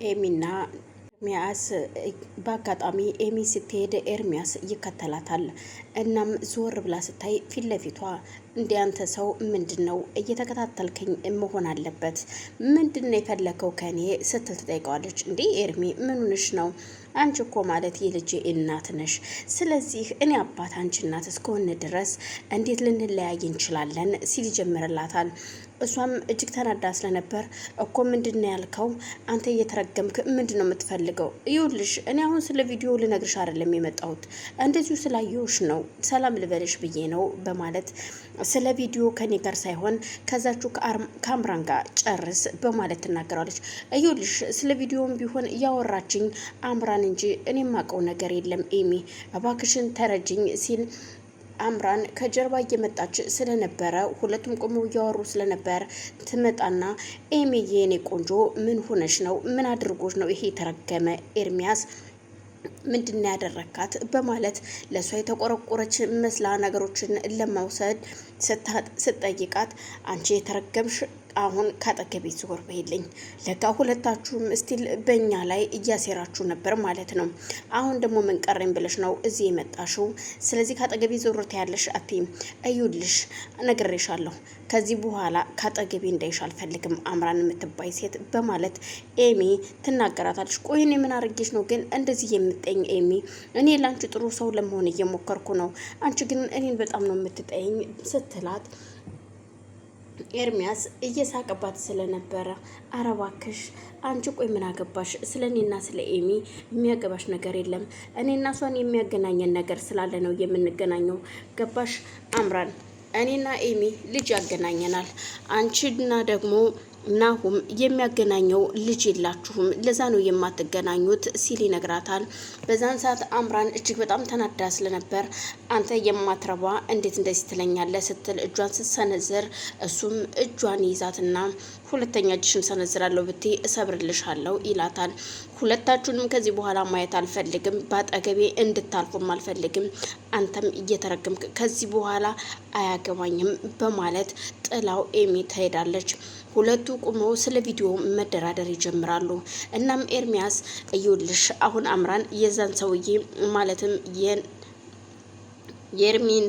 ኤሚና ኤርሚያስ በአጋጣሚ ኤሚ ስትሄድ ኤርሚያስ ይከተላታል። እናም ዞር ብላ ስታይ ፊት ለፊቷ እንደ አንተ ሰው ምንድነው እየተከታተልከኝ መሆን አለበት? ምንድነው የፈለከው ከኔ ስትል ትጠይቀዋለች። እንዴ ኤርሚ ምን ሆነሽ ነው? አንቺ እኮ ማለት የልጄ እናት ነሽ። ስለዚህ እኔ አባት አንቺ እናት እስከሆነ ድረስ እንዴት ልንለያይ እንችላለን? ሲል ይጀምርላታል። እሷም እጅግ ተናዳ ስለነበር እኮ ምንድነው ያልከው? አንተ እየተረገምክ ምንድነው የምትፈልገው? ይኸውልሽ እኔ አሁን ስለ ቪዲዮ ልነግርሽ አይደለም የመጣሁት፣ እንደዚሁ ስላየሁሽ ነው፣ ሰላም ልበልሽ ብዬ ነው በማለት ስለ ቪዲዮ ከኔ ጋር ሳይሆን ከዛችሁ ከአምራን ጋር ጨርስ በማለት ትናገራለች። ይኸውልሽ ስለ ቪዲዮም ቢሆን እያወራችኝ አምራን እንጂ እኔ የማውቀው ነገር የለም ኤሚ እባክሽን ተረጅኝ ሲል አምራን ከጀርባ እየመጣች ስለነበረ ሁለቱም ቆመው እያወሩ ስለነበር ትመጣና ኤሚዬ የኔ ቆንጆ ምን ሆነሽ ነው? ምን አድርጎሽ ነው ይሄ የተረገመ ኤርሚያስ ምንድን ያደረካት? በማለት ለሷ የተቆረቆረች መስላ ነገሮችን ለማውሰድ ስትጠይቃት አንቺ የተረገምሽ አሁን ካጠገቤ ዞር በይልኝ። ለካ ሁለታችሁም ስቲል በእኛ ላይ እያሴራችሁ ነበር ማለት ነው። አሁን ደግሞ ምን ቀረኝ ብለሽ ነው እዚህ የመጣሽው? ስለዚህ ካጠገቤ ዞር ትያለሽ አትይም? እዩልሽ ነግሬሻለሁ። ከዚህ በኋላ ካጠገቤ እንዳይሽ አልፈልግም አምራን የምትባይ ሴት በማለት ኤሚ ትናገራታለች። ቆይ እኔ ምን አድርጌሽ ነው ግን እንደዚህ የምትጠይኝ ኤሚ? እኔ ላንቺ ጥሩ ሰው ለመሆን እየሞከርኩ ነው፣ አንቺ ግን እኔን በጣም ነው የምትጠይኝ ስትላት ኤርሚያስ እየሳቀባት ስለነበረ አረባክሽ አንቺ ቆይ ምን አገባሽ? ስለ እኔና ስለ ኤሚ የሚያገባሽ ነገር የለም። እኔና እሷን የሚያገናኘን ነገር ስላለ ነው የምንገናኘው። ገባሽ አምራን? እኔና ኤሚ ልጅ ያገናኘናል። አንቺና ደግሞ ናሁም የሚያገናኘው ልጅ የላችሁም፣ ለዛ ነው የማትገናኙት ሲል ይነግራታል። በዛን ሰዓት አምራን እጅግ በጣም ተናዳ ስለነበር አንተ የማትረባ እንዴት እንደዚህ ትለኛለህ ስትል እጇን ስትሰነዝር እሱም እጇን ይዛትና ሁለተኛ እጅሽን ሰነዝራለሁ ብቴ እሰብርልሻለሁ ይላታል። ሁለታችሁንም ከዚህ በኋላ ማየት አልፈልግም፣ በአጠገቤ እንድታልፉም አልፈልግም፣ አንተም እየተረገምክ ከዚህ በኋላ አያገባኝም በማለት ጥላው ኤሚ ትሄዳለች። ሁለቱ ቁመው ስለ ቪዲዮ መደራደር ይጀምራሉ። እናም ኤርሚያስ እዩልሽ አሁን አምራን የዛን ሰውዬ ማለትም የኤርሚን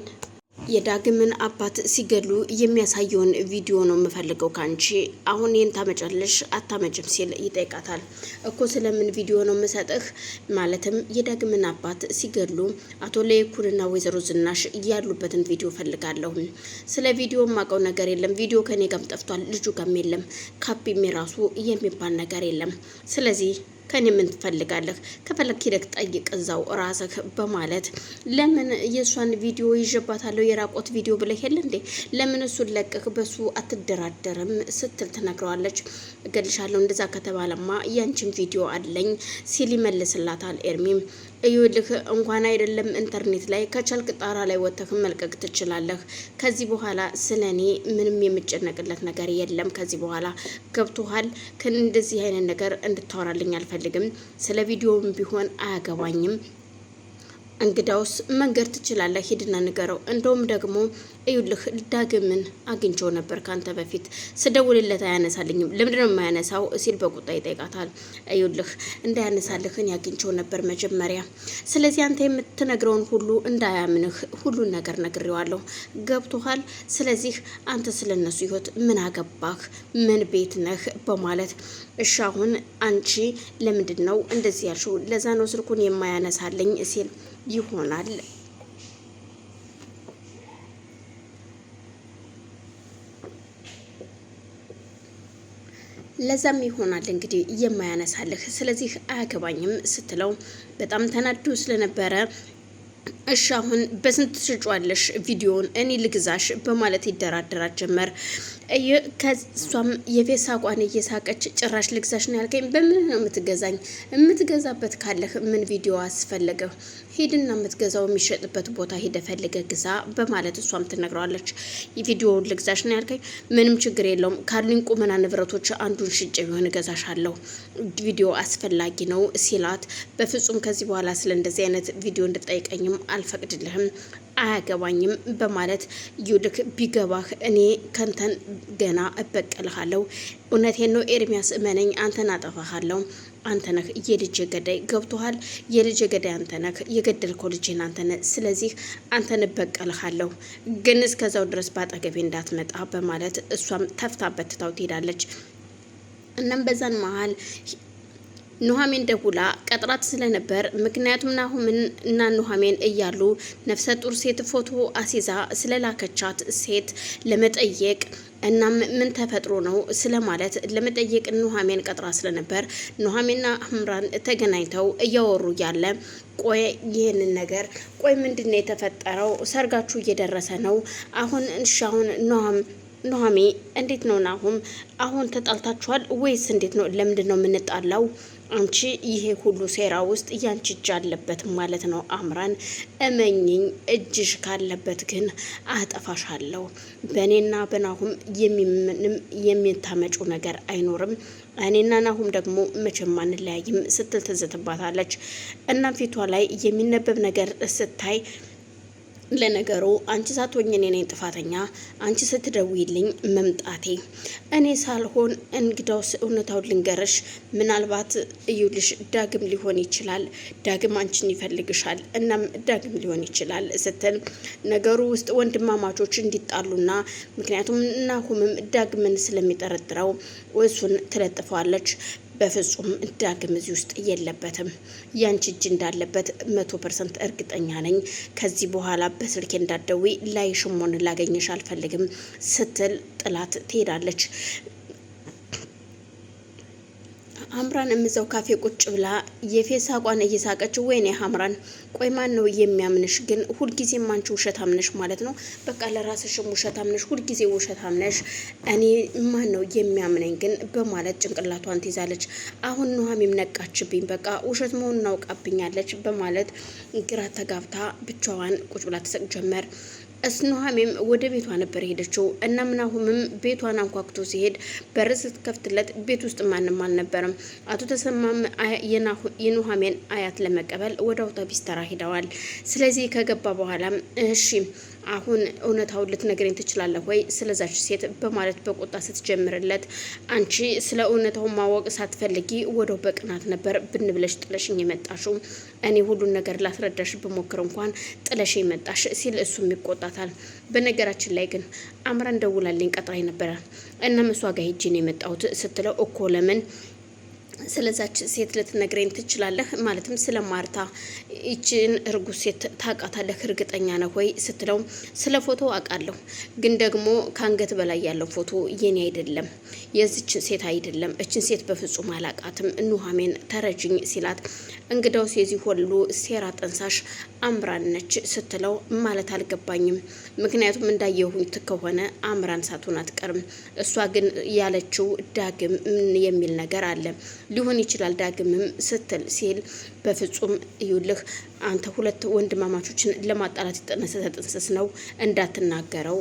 የዳግምን አባት ሲገሉ የሚያሳየውን ቪዲዮ ነው የምፈልገው ካንቺ። አሁን ይህን ታመጫለሽ አታመጭም ሲል ይጠይቃታል። እኮ ስለምን ቪዲዮ ነው የምሰጥህ? ማለትም የዳግምን አባት ሲገሉ አቶ ለይኩንና ወይዘሮ ዝናሽ ያሉበትን ቪዲዮ ፈልጋለሁ። ስለ ቪዲዮ የማውቀው ነገር የለም። ቪዲዮ ከኔ ጋርም ጠፍቷል፣ ልጁ ጋርም የለም፣ ካፒም የራሱ የሚባል ነገር የለም። ስለዚህ ከኔ ምን ትፈልጋለህ? ከፈለክ ሄደክ ጠይቅ እዛው ራስህ በማለት ለምን የሷን ቪዲዮ ይዤባታለሁ የራቆት ቪዲዮ ብለህ የለ እንዴ? ለምን እሱን ለቅህ በሱ አትደራደርም ስትል ትነግረዋለች። እገልሻለሁ እንደዛ ከተባለማ ያንቺን ቪዲዮ አለኝ ሲል ይመልስላታል ኤርሚም። እዩልህ እንኳን አይደለም ኢንተርኔት ላይ ከቻልክ ጣራ ላይ ወጥተህ መልቀቅ ትችላለህ። ከዚህ በኋላ ስለኔ ምንም የምጨነቅለት ነገር የለም። ከዚህ በኋላ ገብቶሃል? እንደዚህ አይነት ነገር እንድታወራልኝ አልፈልግም። ስለ ቪዲዮም ቢሆን አያገባኝም። እንግዳውስ መንገድ ትችላለህ፣ ሂድና ንገረው። እንደውም ደግሞ እዩልህ ዳግምን አግኝቼው ነበር ካንተ በፊት ስደውልለት አያነሳልኝም፣ ለምንድነው የማያነሳው ሲል በቁጣ ይጠይቃታል። እዩልህ እንዳያነሳልህን ያግኝቼው ነበር መጀመሪያ። ስለዚህ አንተ የምትነግረውን ሁሉ እንዳያምንህ ሁሉን ነገር ነግሬዋለሁ። ገብቶሃል? ስለዚህ አንተ ስለነሱ ህይወት ምን አገባህ? ምን ቤት ነህ? በማለት እሺ አሁን አንቺ ለምንድን ነው እንደዚህ ያልሽው? ለዛ ነው ስልኩን የማያነሳልኝ ሲል ይሆናል ለዛም ይሆናል እንግዲህ የማያነሳልህ። ስለዚህ አያገባኝም ስትለው በጣም ተናዶ ስለነበረ እሺ አሁን በስንት ትሸጫለሽ ቪዲዮን እኔ ልግዛሽ በማለት ይደራደራል ጀመር። ከሷም የፌስ ሳቋን እየሳቀች ጭራሽ ልግዛሽ ነው ያልከኝ? በምን ነው የምትገዛኝ? የምትገዛበት ካለህ ምን ቪዲዮ አስፈለገ? ሂድና የምትገዛው የሚሸጥበት ቦታ ሂደ ፈልገ ግዛ በማለት እሷም ትነግረዋለች። የቪዲዮውን ልግዛሽ ነው ያልከኝ? ምንም ችግር የለውም ካሉኝ ቁመና ንብረቶች አንዱን ሽጬ ቢሆን እገዛሻለሁ፣ ቪዲዮ አስፈላጊ ነው ሲላት፣ በፍጹም ከዚህ በኋላ ስለ እንደዚህ አይነት ቪዲዮ እንድጠይቀኝም አልፈቅድልህም፣ አያገባኝም በማለት ይልክ ቢገባህ እኔ ከንተን ገና እበቀልሃለሁ። እውነቴን ነው ኤርሚያስ እመነኝ፣ አንተን አጠፋሃለሁ። አንተ ነህ የልጅ ገዳይ፣ ገብቶሃል? የልጅ ገዳይ አንተ ነህ፣ የገደልከው ልጅን አንተ ነህ። ስለዚህ አንተን እበቀልሃለሁ፣ ግን እስከዛው ድረስ ባጠገቤ እንዳትመጣ በማለት እሷም ተፍታበት ትታው ትሄዳለች። እናም በዛን መሀል ኑሐሚን ደውላ ቀጥራት ስለነበር ምክንያቱም ናሁምን እና ኑሐሚን እያሉ ነፍሰ ጡር ሴት ፎቶ አሲዛ ስለላከቻት ሴት ለመጠየቅ እናም ምን ተፈጥሮ ነው ስለማለት ለመጠየቅ ኑሐሚን ቀጥራ ስለነበር ኑሐሚንና አምራን ተገናኝተው እያወሩ ያለ ቆይ ይህንን ነገር ቆይ ምንድነው የተፈጠረው? ሰርጋችሁ እየደረሰ ነው አሁን አሁን ኑሐሚ እንዴት ነው ናሁም አሁን ተጣልታችኋል ወይስ እንዴት ነው? ለምንድን ነው የምንጣላው? አንቺ ይሄ ሁሉ ሴራ ውስጥ ያንቺ እጅ አለበት ማለት ነው አምራን። እመኝኝ እጅሽ ካለበት ግን አጠፋሻለሁ። በእኔና በናሁም የሚታመጩ ነገር አይኖርም። እኔና ናሁም ደግሞ መቼም አንለያይም ስትል ትዝትባታለች። እናም ፊቷ ላይ የሚነበብ ነገር ስታይ ለነገሩ አንቺ ሳትሆኝ እኔ ነኝ ጥፋተኛ፣ አንቺ ስትደውይልኝ መምጣቴ እኔ ሳልሆን እንግዳውስ እውነታውን ልንገርሽ፣ ምናልባት እዩልሽ ዳግም ሊሆን ይችላል፣ ዳግም አንቺን ይፈልግሻል፣ እናም ዳግም ሊሆን ይችላል ስትል ነገሩ ውስጥ ወንድማማቾች እንዲጣሉና ምክንያቱም ናሁምም ዳግምን ስለሚጠረጥረው እሱን ትለጥፈዋለች። በፍጹም ዳግም እዚህ ውስጥ የለበትም፣ ያንቺ እጅ እንዳለበት 100% እርግጠኛ ነኝ። ከዚህ በኋላ በስልኬ እንዳትደውይ ላይሽም ሆነ ላገኘሽ አልፈልግም ስትል ጥላት ትሄዳለች። አምራን እምዛው ካፌ ቁጭ ብላ የፌስ አቋን እየሳቀች ወይኔ አምራን ቆይ ማን ነው የሚያምንሽ ግን? ሁልጊዜም አንቺ ውሸታም ነሽ ማለት ነው። በቃ ለራስሽም ውሸታም ነሽ፣ ሁልጊዜ ውሸታም ነሽ። እኔ ማን ነው የሚያምነኝ ግን? በማለት ጭንቅላቷን ትይዛለች። አሁን ኑሐሚን ነቃችብኝ፣ በቃ ውሸት መሆኑን አውቃብኛለች በማለት ግራ ተጋብታ ብቻዋን ቁጭ ብላ ትስቅ ጀመር። ኑሐሚንም ወደ ቤቷ ነበር ሄደችው እና ናሁምም ቤቷን አንኳኩቶ ሲሄድ በር ስትከፍትለት ቤት ውስጥ ማንም አልነበረም። አቶ ተሰማም የኑሐሚን አያት ለመቀበል ወደ አውቶቢስ ተራ ሄደዋል። ስለዚህ ከገባ በኋላ እሺ አሁን እውነታውን ልትነግረኝ ትችላለህ ወይ ስለዛች ሴት በማለት በቁጣ ስትጀምርለት አንቺ ስለ እውነታው ማወቅ ሳትፈልጊ ወደው በቅናት ነበር ብንብለሽ ጥለሽኝ የመጣሽው፣ እኔ ሁሉን ነገር ላስረዳሽ ብሞክር እንኳን ጥለሽ መጣሽ ሲል እሱም ይቆጣታል። በነገራችን ላይ ግን አምራን ደውላልኝ ቀጥራኝ ነበረ እና እሷ ጋር ሄጄ ነው የመጣሁት ስትለው እኮ ለምን ስለዛች ሴት ልትነግረኝ ትችላለህ? ማለትም ስለ ማርታ ይችን እርጉዝ ሴት ታውቃታለህ እርግጠኛ ነህ ወይ ስትለው ስለ ፎቶ አውቃለሁ፣ ግን ደግሞ ከአንገት በላይ ያለው ፎቶ የኔ አይደለም፣ የዚች ሴት አይደለም፣ እችን ሴት በፍጹም አላውቃትም፣ ኑሐሚን ተረጅኝ ሲላት እንግዳውስ የዚህ ሁሉ ሴራ ጠንሳሽ አምራን ነች ስትለው ማለት አልገባኝም፣ ምክንያቱም እንዳየሁኝ ከሆነ አምራን ሳትሆን አትቀርም፣ እሷ ግን ያለችው ዳግም የሚል ነገር አለ ሊሆን ይችላል ዳግምም ስትል ሲል በፍጹም ይውልህ አንተ ሁለት ወንድማማቾችን ለማጣላት የተጠነሰሰ ጥንስስ ነው እንዳትናገረው